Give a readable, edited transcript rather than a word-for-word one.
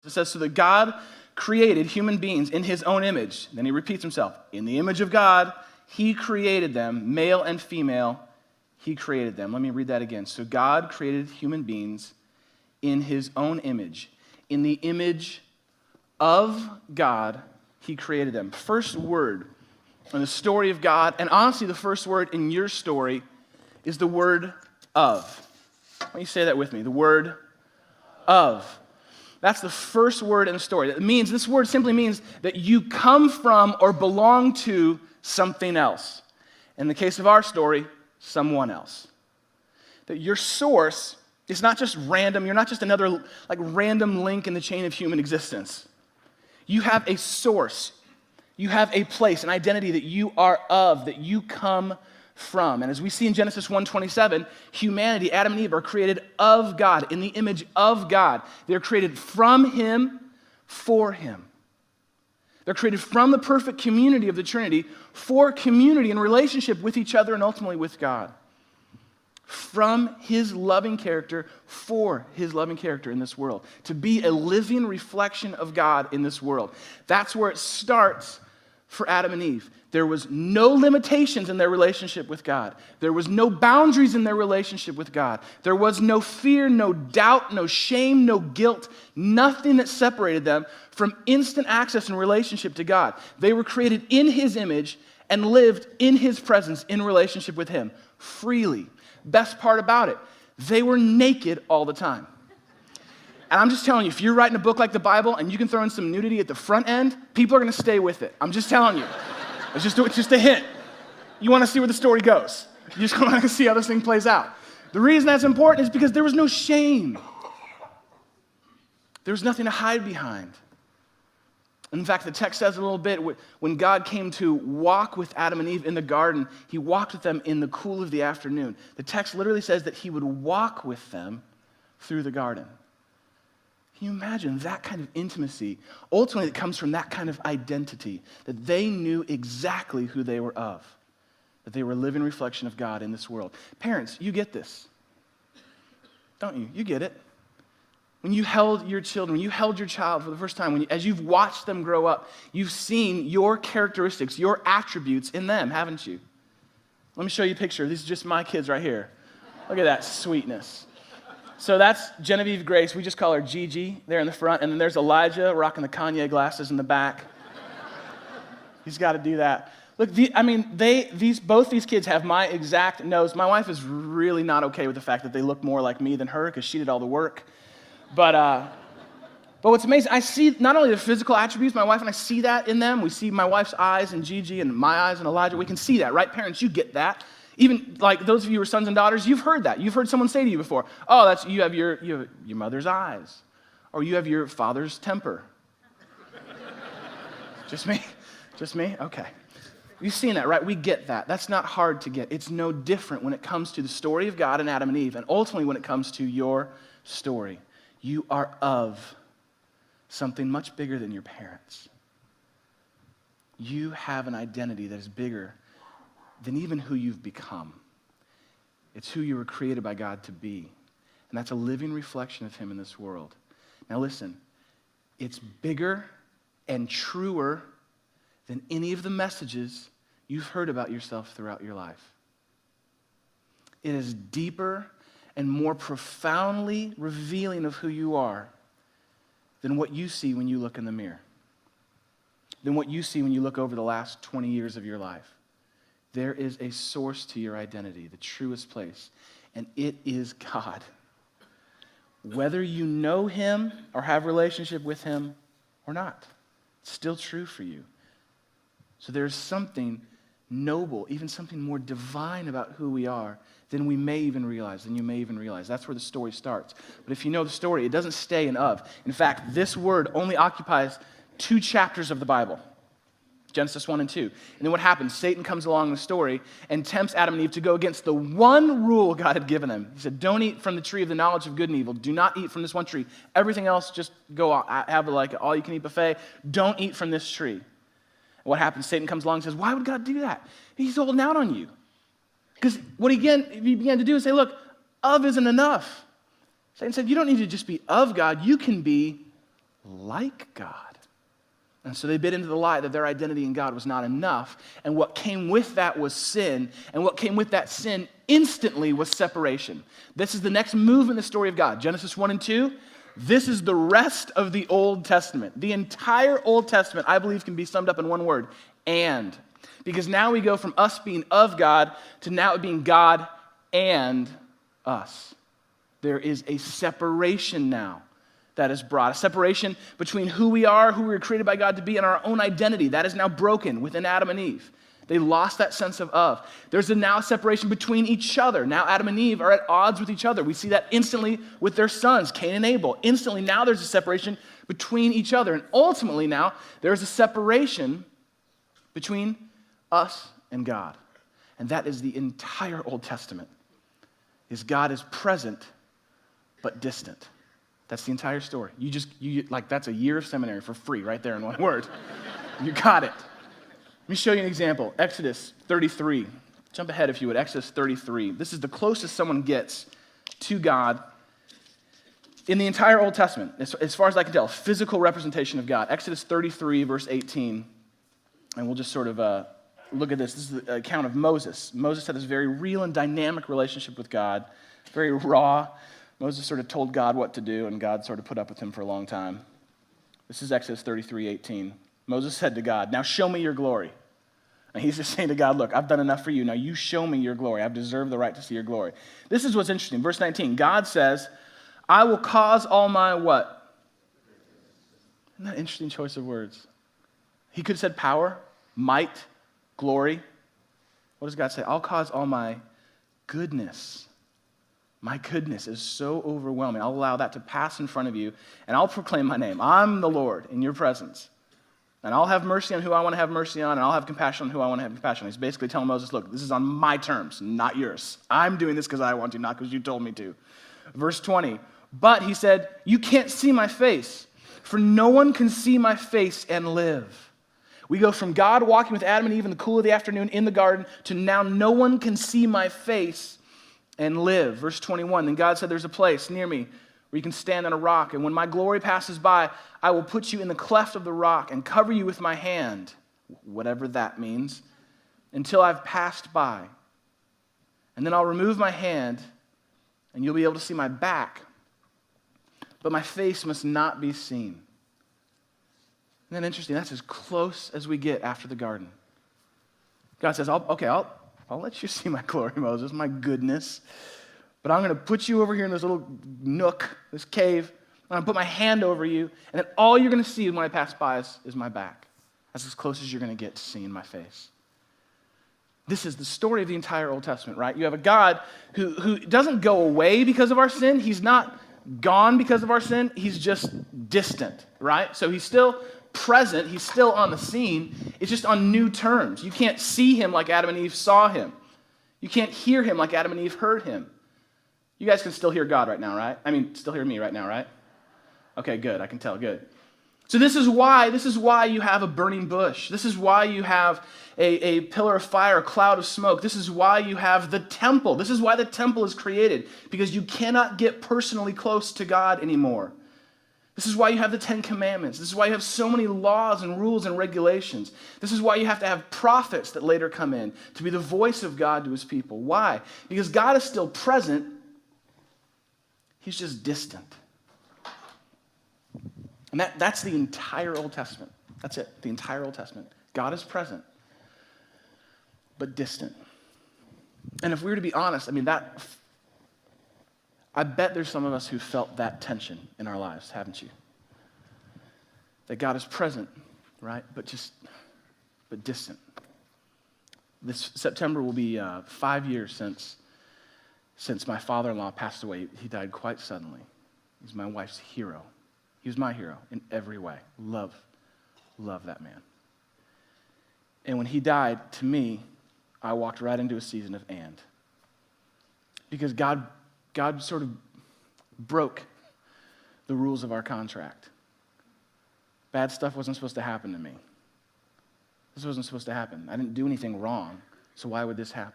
It says, so that God created human beings in his own image. Then he repeats himself. In the image of God, he created them, male and female, he created them. Let me read that again. So God created human beings in his own image. In the image of God, he created them. First word in the story of God, and honestly, the first word in your story is the word of. Why don't you say that with me? The word of. That's the first word in the story. This word simply means that you come from or belong to something else. In the case of our story, someone else. That your source is not just random. You're not just another random link in the chain of human existence. You have a source. You have a place, an identity that you are of, that you come from. And as we see in Genesis 1:27, humanity, Adam and Eve, are created of God, in the image of God. They're created from him, for him. They're created from the perfect community of the Trinity, for community and relationship with each other and ultimately with God. From his loving character, for his loving character in this world. To be a living reflection of God in this world. That's where it starts for Adam and Eve. There was no limitations in their relationship with God. There was no boundaries in their relationship with God. There was no fear, no doubt, no shame, no guilt, nothing that separated them from instant access and relationship to God. They were created in his image and lived in his presence in relationship with him freely. Best part about it, they were naked all the time. And I'm just telling you, if you're writing a book like the Bible and you can throw in some nudity at the front end, people are going to stay with it. I'm just telling you. It's just a hint. You want to see where the story goes. You just want to see how this thing plays out. The reason that's important is because there was no shame. There was nothing to hide behind. In fact, the text says a little bit, when God came to walk with Adam and Eve in the garden, he walked with them in the cool of the afternoon. The text literally says that he would walk with them through the garden. Can you imagine that kind of intimacy? Ultimately, it comes from that kind of identity, that they knew exactly who they were of, that they were a living reflection of God in this world. Parents, you get this, don't you? You get it. When you held your children, when you held your child for the first time, as you've watched them grow up, you've seen your characteristics, your attributes in them, haven't you? Let me show you a picture. These are just my kids right here. Look at that sweetness. So that's Genevieve Grace. We just call her Gigi there in the front. And then there's Elijah rocking the Kanye glasses in the back. He's got to do that. Look, both these kids have my exact nose. My wife is really not okay with the fact that they look more like me than her because she did all the work. But what's amazing, I see not only the physical attributes, my wife and I see that in them. We see my wife's eyes in Gigi and my eyes in Elijah. We can see that, right? Parents, you get that. Even like those of you who are sons and daughters, you've heard that. You've heard someone say to you before, oh, you have your mother's eyes, or you have your father's temper. Just me? Just me? Okay. You've seen that, right? We get that. That's not hard to get. It's no different when it comes to the story of God and Adam and Eve, and ultimately when it comes to your story. You are of something much bigger than your parents. You have an identity that is bigger than even who you've become. It's who you were created by God to be. And that's a living reflection of him in this world. Now listen, it's bigger and truer than any of the messages you've heard about yourself throughout your life. It is deeper and more profoundly revealing of who you are than what you see when you look in the mirror, than what you see when you look over the last 20 years of your life. There is a source to your identity, the truest place, and it is God. Whether you know him or have a relationship with him or not, it's still true for you. So there's something noble, even something more divine about who we are than we may even realize, than you may even realize. That's where the story starts. But if you know the story, it doesn't stay in of. In fact, this word only occupies 2 chapters of the Bible. Genesis 1 and 2. And then what happens? Satan comes along in the story and tempts Adam and Eve to go against the one rule God had given them. He said, don't eat from the tree of the knowledge of good and evil. Do not eat from this one tree. Everything else, just go on. Have like an all-you-can-eat buffet. Don't eat from this tree. And what happens? Satan comes along and says, why would God do that? He's holding out on you. Because what he began to do is say, look, of isn't enough. Satan said, you don't need to just be of God. You can be like God. And so they bit into the lie that their identity in God was not enough. And what came with that was sin. And what came with that sin instantly was separation. This is the next move in the story of God. Genesis 1 and 2. This is the rest of the Old Testament. The entire Old Testament, I believe, can be summed up in one word: and. Because now we go from us being of God to now it being God and us. There is a separation now that is brought. A separation between who we are, who we were created by God to be, and our own identity. That is now broken within Adam and Eve. They lost that sense of. There's a now separation between each other. Now Adam and Eve are at odds with each other. We see that instantly with their sons, Cain and Abel. Instantly now there's a separation between each other. And ultimately now there's a separation between us and God. And that is the entire Old Testament. Is God is present but distant. That's the entire story. That's a year of seminary for free right there in one word. You got it. Let me show you an example. Exodus 33. Jump ahead if you would. Exodus 33. This is the closest someone gets to God in the entire Old Testament, as far as I can tell. Physical representation of God. Exodus 33, verse 18. And we'll just sort of look at this. This is the account of Moses. Moses had this very real and dynamic relationship with God, very raw. Moses sort of told God what to do, and God sort of put up with him for a long time. This is Exodus 33:18. Moses said to God, "Now show me your glory." And he's just saying to God, "Look, I've done enough for you. Now you show me your glory. I've deserved the right to see your glory." This is what's interesting. Verse 19, God says, "I will cause all my" what? Isn't that an interesting choice of words? He could have said power, might, glory. What does God say? "I'll cause all my goodness." My goodness is so overwhelming. I'll allow that to pass in front of you, and I'll proclaim my name. I'm the Lord in your presence. And I'll have mercy on who I want to have mercy on, and I'll have compassion on who I want to have compassion on. He's basically telling Moses, look, this is on my terms, not yours. I'm doing this because I want to, not because you told me to. Verse 20, but he said, "You can't see my face, for no one can see my face and live." We go from God walking with Adam and Eve in the cool of the afternoon in the garden to now no one can see my face and live. Verse 21, then God said, "There's a place near me where you can stand on a rock, and when my glory passes by, I will put you in the cleft of the rock and cover you with my hand," whatever that means, "until I've passed by. And then I'll remove my hand, and you'll be able to see my back, but my face must not be seen." Isn't that interesting? That's as close as we get after the garden. God says, I'll let you see my glory, Moses, my goodness. But I'm going to put you over here in this little nook, this cave. I'm going to put my hand over you. And then all you're going to see when I pass by is my back. That's as close as you're going to get to seeing my face. This is the story of the entire Old Testament, right? You have a God who doesn't go away because of our sin. He's not gone because of our sin. He's just distant, right? So he's still present. He's still on the scene. It's just on new terms. You can't see him like Adam and Eve saw him. You can't hear him like Adam and Eve heard him. You guys can still hear God right now, right? I mean, still hear me right now, right? Okay, good. I can tell. Good. So this is why you have a burning bush. This is why you have a pillar of fire, a cloud of smoke. This is why you have the temple. This is why the temple is created, because you cannot get personally close to God anymore. This is why you have the 10 Commandments. This is why you have so many laws and rules and regulations. This is why you have to have prophets that later come in to be the voice of God to his people. Why? Because God is still present. He's just distant. And that's the entire Old Testament. That's it, the entire Old Testament. God is present, but distant. And if we were to be honest, I bet there's some of us who felt that tension in our lives, haven't you? That God is present, right? But distant. This September will be 5 years since my father-in-law passed away. He died quite suddenly. He's my wife's hero. He was my hero in every way. Love that man. And when he died, to me, I walked right into a season of and. Because God sort of broke the rules of our contract. Bad stuff wasn't supposed to happen to me. This wasn't supposed to happen. I didn't do anything wrong, so why would this happen?